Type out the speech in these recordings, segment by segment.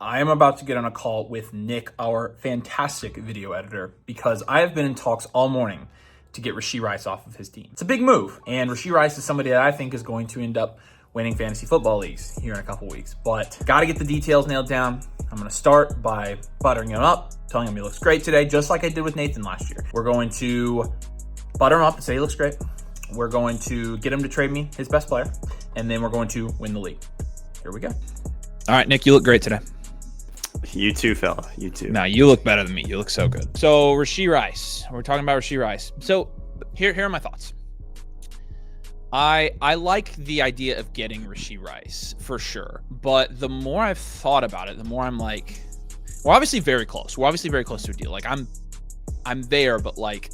I am about to get on a call with Nick, our fantastic video editor, because I have been in talks all morning to get Rashee Rice off of his team. It's a big move, and Rashee Rice is somebody that I think is going to end up winning fantasy football leagues here in a couple weeks. But got to get the details nailed down. I'm going to start by buttering him up, telling him he looks great today, just like I did with Nathan last year. We're going to butter him up and say he looks great. We're going to get him to trade me his best player, and then we're going to win the league. Here we go. All right, Nick, you look great today. You too, fella. You too. No, you look better than me. You look so good. So Rashee Rice. We're talking about Rashee Rice. So here are my thoughts. I like the idea of getting Rashee Rice for sure. But the more I've thought about it, the more I'm like, we're obviously very close. We're obviously very close to a deal. Like I'm there, but like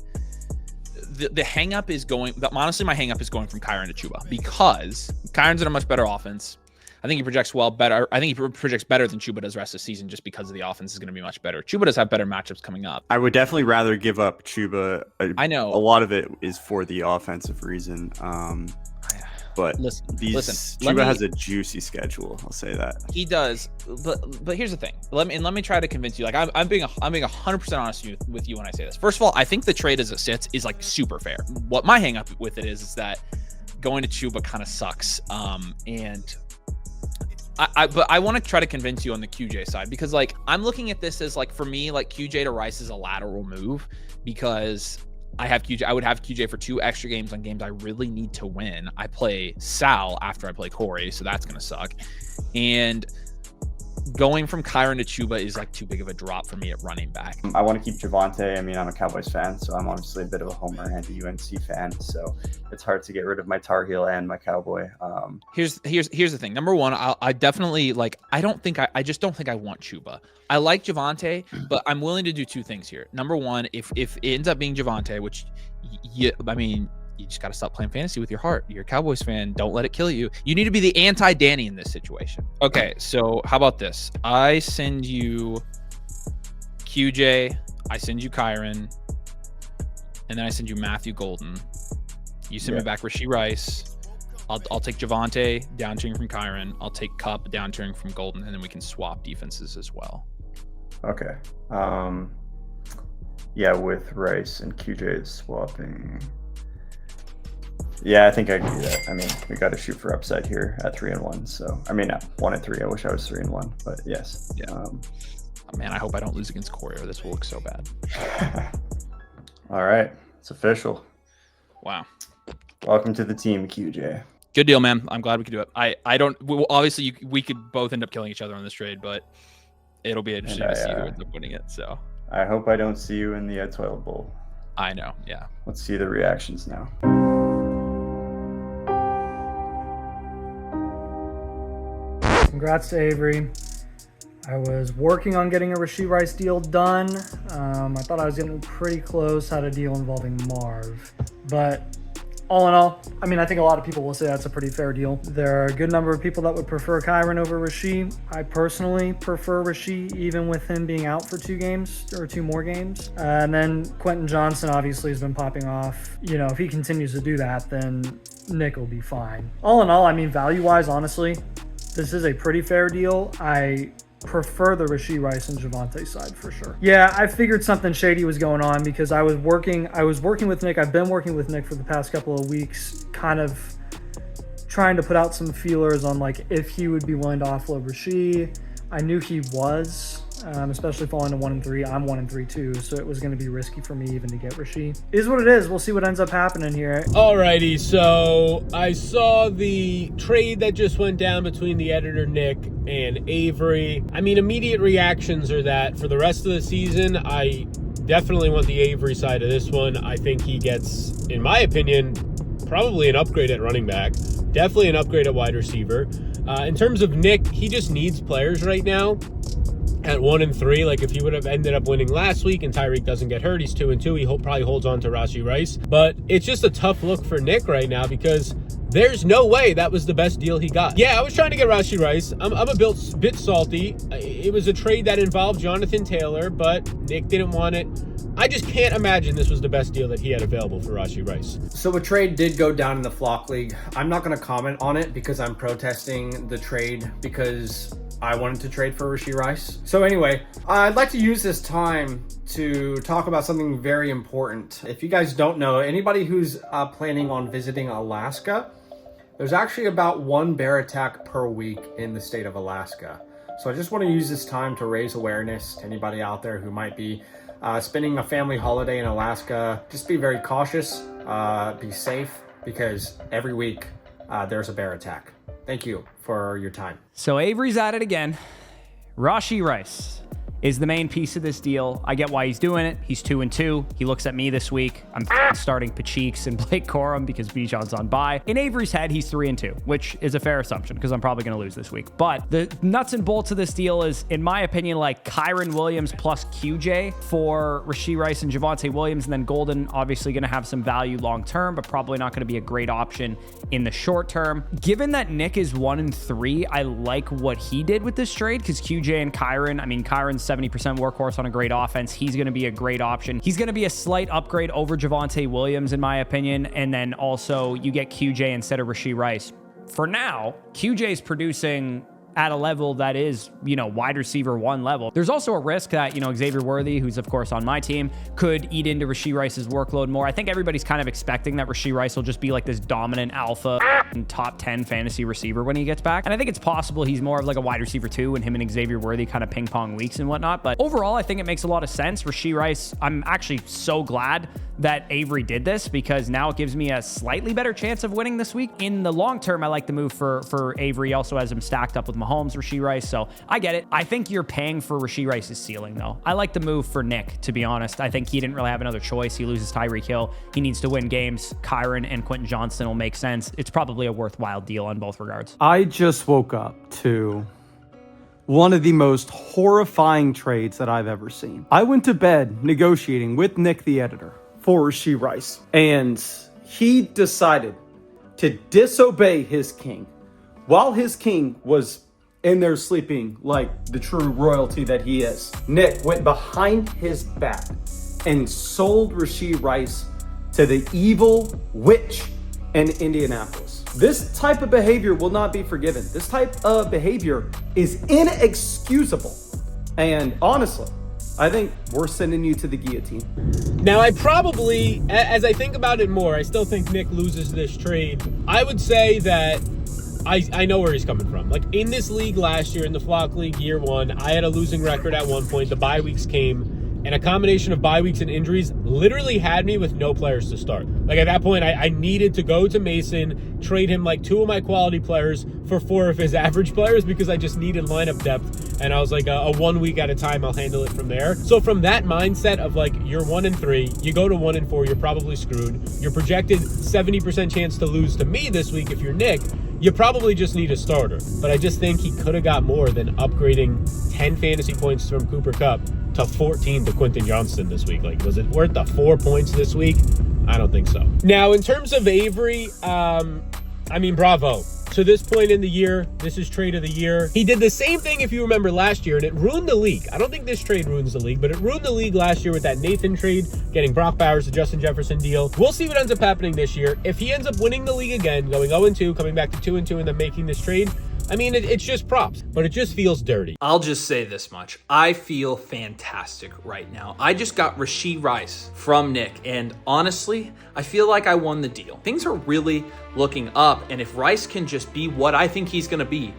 the hang up is going, honestly, my hang up is going from Kyren to Chuba because Kyren's in a much better offense. I think he projects better. I think he projects better than Chuba does the rest of the season just because of the offense is going to be much better. Chuba does have better matchups coming up. I would definitely rather give up Chuba. I know. A lot of it is for the offensive reason. But Chuba has a juicy schedule. I'll say that. He does. But here's the thing. Let me try to convince you. Like I'm being 100% honest with you when I say this. First of all, I think the trade as it sits is like super fair. What my hang up with it is that going to Chuba kind of sucks. But I want to try to convince you on the QJ side because like I'm looking at this as like for me like QJ to Rice is a lateral move because I would have QJ for 2 extra games on games I really need to win. I play Sal after I play Corey, so that's gonna suck. And going from Kyren to Chuba is like too big of a drop for me at running back. I want to keep Javonte. I mean, I'm a Cowboys fan, so I'm obviously a bit of a homer and a UNC fan. So it's hard to get rid of my Tar Heel and my Cowboy. Here's the thing. Number one, I definitely like. I just don't think I want Chuba. I like Javonte, but I'm willing to do 2 things here. Number one, if it ends up being Javonte, which you just got to stop playing fantasy with your heart. You're a Cowboys fan. Don't let it kill you. You need to be the anti-Danny in this situation. Okay, so how about this? I send you QJ. I send you Kyren. And then I send you Matthew Golden. You send me back Rashee Rice. I'll take Javonte down tiering from Kyren. I'll take Kupp down tiering from Golden. And then we can swap defenses as well. Okay. Yeah, with Rice and QJ swapping... Yeah, I think I can do that. I mean, we got to shoot for upside here at 3-1. So, I mean, 1-3. I wish I was 3-1, but yes. Yeah. Oh, man, I hope I don't lose against Corey or this will look so bad. All right. It's official. Wow. Welcome to the team, QJ. Good deal, man. I'm glad we could do it. Obviously, we could both end up killing each other on this trade, but it'll be interesting to see who ends up winning it. So I hope I don't see you in the toilet bowl. I know. Yeah. Let's see the reactions now. Congrats to Avery. I was working on getting a Rashee Rice deal done. I thought I was getting pretty close, had a deal involving Marv. But all in all, I mean, I think a lot of people will say that's a pretty fair deal. There are a good number of people that would prefer Kyren over Rashee. I personally prefer Rashee, even with him being out for 2 games or 2 more games. And then Quentin Johnson obviously has been popping off. You know, if he continues to do that, then Nick will be fine. All in all, I mean, value-wise, honestly, this is a pretty fair deal. I prefer the Rashee Rice and Javonte side for sure. Yeah, I figured something shady was going on because I was working with Nick. I've been working with Nick for the past couple of weeks, kind of trying to put out some feelers on like if he would be willing to offload Rashee. I knew he was, especially falling to 1-3. I'm 1-3 too, so it was going to be risky for me even to get Rashee. It is what it is. We'll see what ends up happening here. Alrighty, so I saw the trade that just went down between the editor Nick and Avery. I mean, immediate reactions are that for the rest of the season, I definitely want the Avery side of this one. I think he gets, in my opinion, probably an upgrade at running back. Definitely an upgrade at wide receiver. In terms of Nick, he just needs players right now at 1-3. Like if he would have ended up winning last week and Tyreek doesn't get hurt, he's 2-2. He probably holds on to Rashee Rice. But it's just a tough look for Nick right now because there's no way that was the best deal he got. Yeah, I was trying to get Rashee Rice. I'm a bit salty. It was a trade that involved Jonathan Taylor, but Nick didn't want it. I just can't imagine this was the best deal that he had available for Rashee Rice. So a trade did go down in the Flock League. I'm not going to comment on it because I'm protesting the trade because I wanted to trade for Rashee Rice. So anyway, I'd like to use this time to talk about something very important. If you guys don't know, anybody who's planning on visiting Alaska, there's actually about 1 bear attack per week in the state of Alaska. So I just want to use this time to raise awareness to anybody out there who might be spending a family holiday in Alaska. Just be very cautious, be safe, because every week there's a bear attack. Thank you for your time. So Avery's at it again. Rashee Rice is the main piece of this deal. I get why he's doing it. He's 2-2. He looks at me this week. I'm starting Pacheeks and Blake Corum because Bijan's on bye. In Avery's head, he's 3-2, which is a fair assumption because I'm probably going to lose this week. But the nuts and bolts of this deal is, in my opinion, like Kyron Williams plus QJ for Rashee Rice and Javonte Williams. And then Golden, obviously going to have some value long term, but probably not going to be a great option in the short term. Given that Nick is 1-3, I like what he did with this trade because QJ and Kyron, I mean, Kyron's 70% workhorse on a great offense. He's going to be a great option. He's going to be a slight upgrade over Javonte Williams, in my opinion. And then also you get QJ instead of Rashee Rice. For now, QJ's producing at a level that is, wide receiver 1 level. There's also a risk that, Xavier Worthy, who's of course on my team, could eat into Rashee Rice's workload more. I think everybody's kind of expecting that Rashee Rice will just be like this dominant alpha and top 10 fantasy receiver when he gets back. And I think it's possible he's more of like a wide receiver 2 and him and Xavier Worthy kind of ping pong weeks and whatnot. But overall, I think it makes a lot of sense. Rashee Rice, I'm actually so glad that Avery did this because now it gives me a slightly better chance of winning this week. In the long term, I like the move for Avery, also has him stacked up with Mahomes, Rashee Rice, so I get it. I think you're paying for Rashee Rice's ceiling, though. I like the move for Nick, to be honest. I think he didn't really have another choice. He loses Tyreek Hill. He needs to win games. Kyron and Quentin Johnston will make sense. It's probably a worthwhile deal on both regards. I just woke up to one of the most horrifying trades that I've ever seen. I went to bed negotiating with Nick, the editor, for Rashee Rice, and he decided to disobey his king while his king was in there sleeping like the true royalty that he is. Nick went behind his back and sold Rashee Rice to the evil witch in Indianapolis. This type of behavior will not be forgiven. This type of behavior is inexcusable. And honestly, I think we're sending you to the guillotine. Now, I probably, as I think about it more, I still think Nick loses this trade. I would say that I know where he's coming from. Like, in this league last year, in the Flock League year 1, I had a losing record at one point. The bye weeks came, and a combination of bye weeks and injuries literally had me with no players to start. Like, at that point, I needed to go to Mason, trade him like 2 of my quality players for 4 of his average players because I just needed lineup depth. And I was like, a 1 week at a time, I'll handle it from there. So from that mindset of like, you're 1-3, you go to 1-4, you're probably screwed. You're projected 70% chance to lose to me this week if you're Nick. You probably just need a starter. But I just think he could have got more than upgrading 10 fantasy points from Cooper Kupp to 14 to Quentin Johnston this week. Like, was it worth the 4 points this week? I don't think so. Now, in terms of Avery, bravo. To this point in the year, this is trade of the year. He did the same thing, if you remember, last year, and it ruined the league. I don't think this trade ruins the league, but it ruined the league last year with that Nathan trade, getting Brock Bowers, the Justin Jefferson deal. We'll see what ends up happening this year. If he ends up winning the league again, going 0-2, coming back to 2-2, and then making this trade, it's just props, but it just feels dirty. I'll just say this much. I feel fantastic right now. I just got Rashee Rice from Nick, and honestly, I feel like I won the deal. Things are really looking up, and if Rice can just be what I think he's going to be,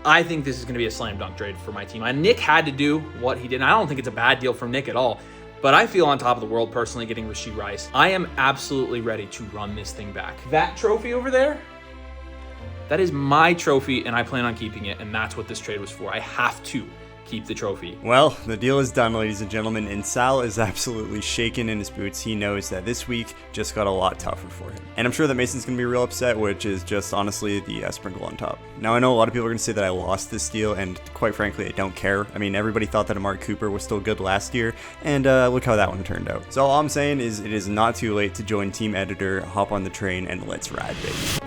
I think this is going to be a slam dunk trade for my team. And Nick had to do what he did. And I don't think it's a bad deal from Nick at all, but I feel on top of the world personally getting Rashee Rice. I am absolutely ready to run this thing back. That trophy over there, that is my trophy, and I plan on keeping it, and that's what this trade was for. I have to keep the trophy. Well, the deal is done, ladies and gentlemen, and Sal is absolutely shaking in his boots. He knows that this week just got a lot tougher for him. And I'm sure that Mason's going to be real upset, which is just honestly the sprinkle on top. Now, I know a lot of people are going to say that I lost this deal, and quite frankly, I don't care. Everybody thought that Amari Cooper was still good last year, and look how that one turned out. So all I'm saying is it is not too late to join Team Editor, hop on the train, and let's ride, baby.